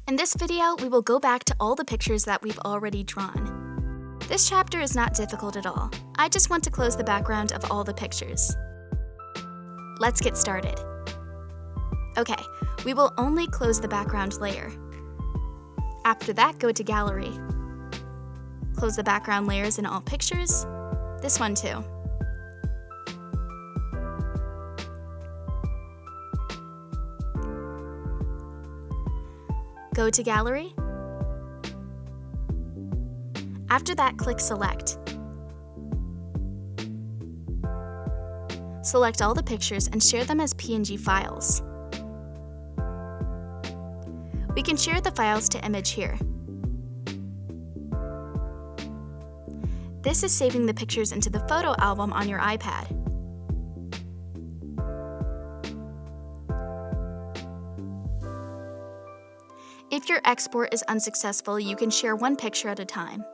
In this video, we will go back to all the pictures that we've already drawn. This chapter is not difficult at all. I just want to close the background of all the pictures. Let's get started. Okay, we will only close the background layer. After that, go to Gallery. Close the background layers in all pictures. This one too. Go to Gallery. After that, click Select. Select all the pictures and share them as PNG files. We can share the files to image here. This is saving the pictures into the photo album on your iPad. If your export is unsuccessful, you can share one picture at a time.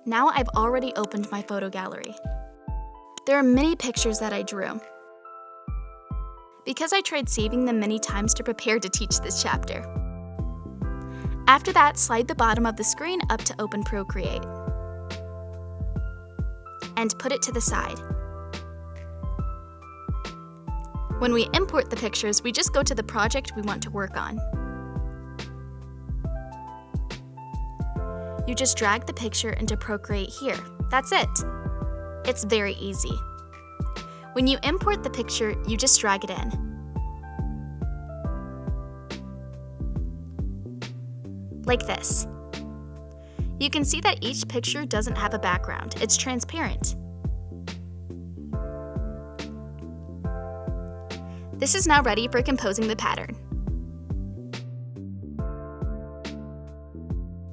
Now I've already opened my photo gallery. There are many pictures that I drew, because I tried saving them many times to prepare to teach this chapter. After that, slide the bottom of the screen up to open Procreate and put it to the side. When we import the pictures, we just go to the project we want to work on. You just drag the picture into Procreate here. That's it. It's very easy. When you import the picture, you just drag it in. Like this. You can see that each picture doesn't have a background. It's transparent. This is now ready for composing the pattern.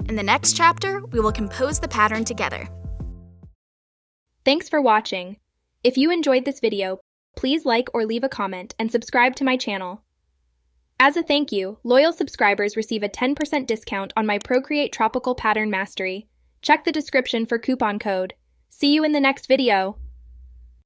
In the next chapter, we will compose the pattern together. Thanks for watching. If you enjoyed this video, please like or leave a comment and subscribe to my channel. As a thank you, loyal subscribers receive a 10% discount on my Procreate Tropical Pattern Mastery. Check the description for coupon code. See you in the next video.